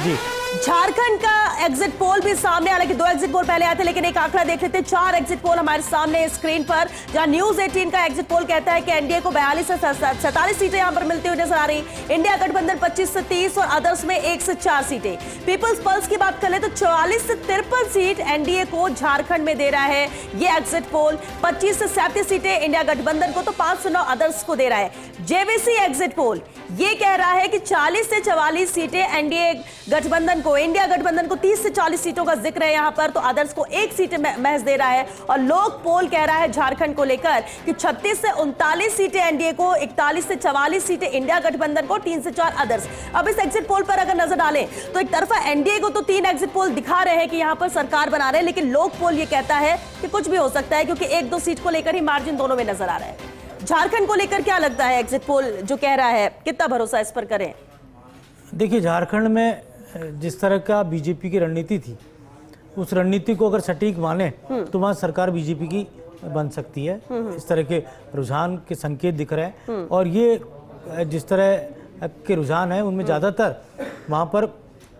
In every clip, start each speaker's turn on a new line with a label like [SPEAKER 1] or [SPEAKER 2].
[SPEAKER 1] जी,
[SPEAKER 2] झारखंड का exit poll भी सामने, हालांकि 2 एग्जिट पोल पहले आए थे, लेकिन एक आंकड़ा देख लेते हैं। 4 एग्जिट पोल हमारे सामने स्क्रीन पर, जहां न्यूज 18 का एग्जिट पोल कहता है कि एनडीए को 42 से 47 सीटें यहां पर मिलती हुई नजर आ रही। इंडिया गठबंधन 25 से 30 और अदर्स में 1 से 4 सीटें। पीपल्स पल्स की बात कर ले तो 44 से 53 सीट एनडीए को झारखंड में दे रहा है ये एग्जिट पोल। 25 से 37 सीटें इंडिया गठबंधन को, तो 5 से 9 अदर्स को दे रहा है। जेवीसी एग्जिट पोल ये कह रहा है कि 40 से 44 सीटें एनडीए गठबंधन को, इंडिया गठबंधन को 30 से 40 सीटों का जिक्र है यहां पर, तो अदर्स को 1 सीट महज दे रहा है। और लोक पोल कह रहा है झारखंड को लेकर कि 36 से 39 सीटें एनडीए को, 41 से 44 सीटें इंडिया गठबंधन को, 3 से 4 अदर्स। अब इस एग्जिट पोल पर अगर नजर डालें तो एक तरफा एनडीए को तो 3 एग्जिट पोल दिखा रहे हैं कि यहां पर सरकार बना रहे हैं, लेकिन लोक पोल ये कहता है कि कुछ भी हो सकता है, क्योंकि 1-2 सीट को लेकर ही मार्जिन दोनों में नजर आ रहा है। झारखंड को लेकर क्या लगता है एग्जिट पोल जो कह रहा है, कितना भरोसा इस पर करें?
[SPEAKER 1] देखिए, झारखंड में जिस तरह का बीजेपी की रणनीति थी, उस रणनीति को अगर सटीक माने तो वहाँ सरकार बीजेपी की बन सकती है। इस तरह के रुझान के संकेत दिख रहे हैं, और ये जिस तरह के रुझान हैं उनमें ज़्यादातर वहाँ पर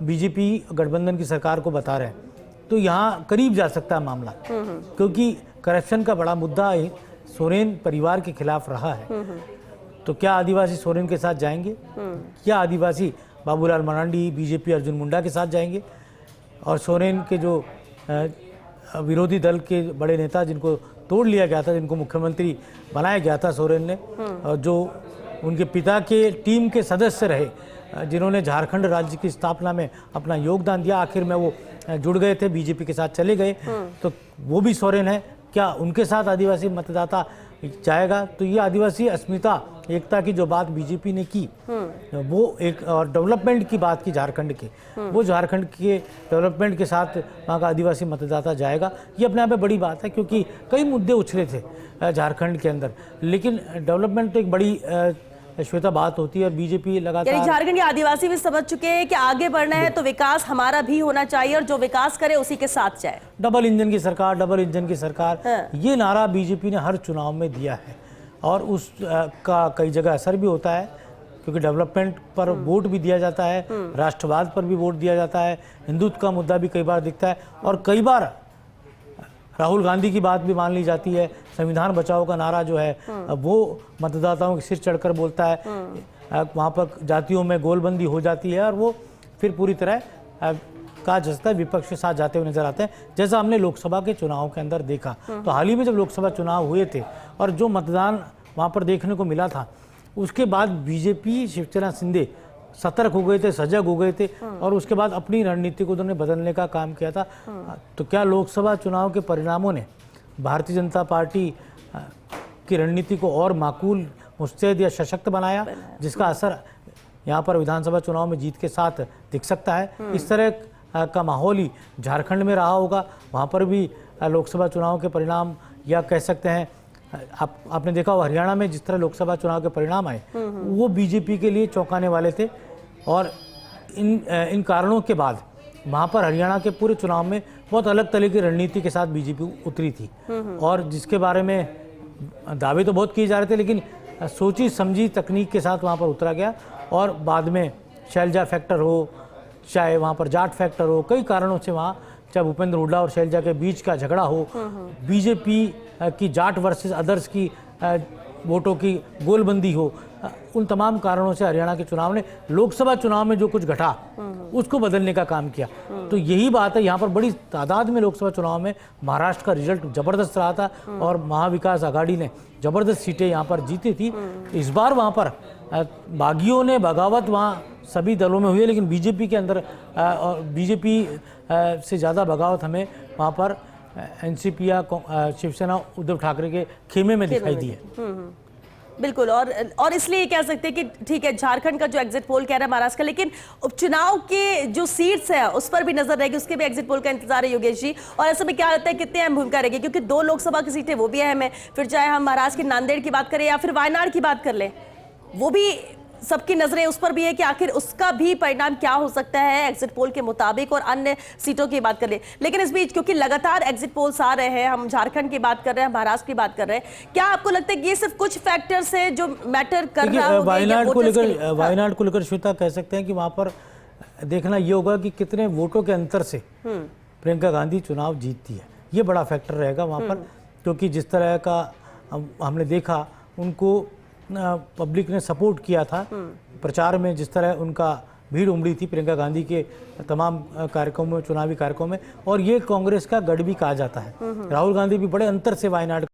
[SPEAKER 1] बीजेपी गठबंधन की सरकार को बता रहे हैं। तो यहाँ करीब जा सकता है मामला, क्योंकि करप्शन का बड़ा मुद्दा सोरेन परिवार के खिलाफ रहा है। तो क्या आदिवासी सोरेन के साथ जाएंगे, क्या आदिवासी बाबूलाल मरांडी बीजेपी अर्जुन मुंडा के साथ जाएंगे? और सोरेन के जो विरोधी दल के बड़े नेता जिनको तोड़ लिया गया था, जिनको मुख्यमंत्री बनाया गया था सोरेन ने, और जो उनके पिता के टीम के सदस्य रहे, जिन्होंने झारखंड राज्य की स्थापना में अपना योगदान दिया, आखिर में वो जुड़ गए थे, बीजेपी के साथ चले गए, तो वो भी सोरेन है। क्या उनके साथ आदिवासी मतदाता जाएगा? तो ये आदिवासी अस्मिता एकता की जो बात बीजेपी ने की, वो एक, और डेवलपमेंट की बात की झारखंड के, वो झारखंड के डेवलपमेंट के साथ वहाँ का आदिवासी मतदाता जाएगा। ये अपने आप में बड़ी बात है, क्योंकि कई मुद्दे उछले थे झारखंड के अंदर, लेकिन डेवलपमेंट तो एक बड़ी श्वेता बात होती है। और बीजेपी लगातार, यानी
[SPEAKER 2] झारखंड के आदिवासी भी समझ चुके हैं कि आगे बढ़ना है तो विकास हमारा भी होना चाहिए, और जो विकास करे उसी के साथ जाए।
[SPEAKER 1] डबल इंजन की सरकार, डबल इंजन की सरकार, ये नारा बीजेपी ने हर चुनाव में दिया है, और उस का कई जगह असर भी होता है, क्योंकि डेवलपमेंट पर वोट भी दिया जाता है, राष्ट्रवाद पर भी वोट दिया जाता है, हिंदुत्व का मुद्दा भी कई बार दिखता है, और कई बार राहुल गांधी की बात भी मान ली जाती है। संविधान बचाओ का नारा जो है वो मतदाताओं के सिर चढ़कर बोलता है। वहाँ पर जातियों में गोलबंदी हो जाती है, और वो फिर पूरी तरह कहा जा सकता है विपक्ष के साथ जाते हुए नजर आते हैं, जैसा हमने लोकसभा के चुनाव के अंदर देखा। तो हाल ही में जब लोकसभा चुनाव हुए थे और जो मतदान वहाँ पर देखने को मिला था, उसके बाद बीजेपी शिवसेना शिंदे सतर्क हो गए थे, सजग हो गए थे, और उसके बाद अपनी रणनीति को उन्होंने बदलने का काम किया था। तो क्या लोकसभा चुनाव के परिणामों ने भारतीय जनता पार्टी की रणनीति को और माकूल, मुस्तैद या सशक्त बनाया, जिसका असर यहाँ पर विधानसभा चुनाव में जीत के साथ दिख सकता है? इस तरह का माहौल ही झारखंड में रहा होगा। वहाँ पर भी लोकसभा चुनाव के परिणाम, या कह सकते हैं आपने देखा हो हरियाणा में जिस तरह लोकसभा चुनाव के परिणाम आए, वो बीजेपी के लिए चौंकाने वाले थे। और इन कारणों के बाद वहाँ पर हरियाणा के पूरे चुनाव में बहुत अलग तरह की रणनीति के साथ बीजेपी उतरी थी, और जिसके बारे में दावे तो बहुत किए जा रहे थे, लेकिन सोची समझी तकनीक के साथ वहाँ पर उतरा गया। और बाद में शैलजा फैक्टर हो, चाहे वहाँ पर जाट फैक्टर हो, कई कारणों से वहाँ, चाहे भूपेंद्र हुड्डा और शैलजा के बीच का झगड़ा हो, बीजेपी की जाट वर्सेस अदर्स की वोटों की गोलबंदी हो, उन तमाम कारणों से हरियाणा के चुनाव ने लोकसभा चुनाव में जो कुछ घटा उसको बदलने का काम किया। तो यही बात है, यहाँ पर बड़ी तादाद में लोकसभा चुनाव में महाराष्ट्र का रिजल्ट जबरदस्त रहा था, और महाविकास आघाड़ी ने जबरदस्त सीटें यहाँ पर जीती थी। इस बार वहाँ पर बागियों ने बगावत वहाँ सभी दलों में हुई है, लेकिन बीजेपी के अंदर और बीजेपी से ज़्यादा बगावत हमें वहाँ पर एनसीपी या शिवसेना उद्धव ठाकरे के खेमे में दिखाई दी है।
[SPEAKER 2] बिल्कुल, और इसलिए कह सकते हैं कि ठीक है, झारखंड का जो एग्जिट पोल कह रहा है महाराष्ट्र का, लेकिन उपचुनाव के जो सीट्स है उस पर भी नजर रहेगी, उसके भी एग्जिट पोल का इंतजार है योगेश जी। और ऐसे में क्या लगता है कितनी अहम भूमिका रहेगी, क्योंकि 2 लोकसभा की सीटें वो भी अहम है, फिर चाहे हम महाराष्ट्र की नांदेड़ की बात करें या फिर वायनाड की बात कर लें, वो भी सबकी नजरें उस पर भी है कि आखिर उसका भी परिणाम क्या हो सकता है एग्जिट पोल के मुताबिक, और अन्य सीटों की बात कर ले। लेकिन इस बीच क्योंकि लगातार एग्जिट पोल्स आ रहे हैं, हम झारखंड की बात कर रहे हैं, महाराष्ट्र की बात कर रहे हैं, क्या आपको लगता है कि ये सिर्फ कुछ फैक्टर्स है जो मैटर कर रहा है?
[SPEAKER 1] वायनाड को लेकर श्वेता कह सकते हैं कि वहाँ पर देखना ये होगा कि कितने वोटों के अंतर से प्रियंका गांधी चुनाव जीतती है। ये बड़ा फैक्टर रहेगा वहाँ पर, क्योंकि जिस तरह का हमने देखा उनको पब्लिक ने सपोर्ट किया था प्रचार में, जिस तरह उनका भीड़ उमड़ी थी प्रियंका गांधी के तमाम कार्यक्रमों में, चुनावी कार्यक्रमों में, और ये कांग्रेस का गढ़ भी कहा जाता है। राहुल गांधी भी बड़े अंतर से वायनाड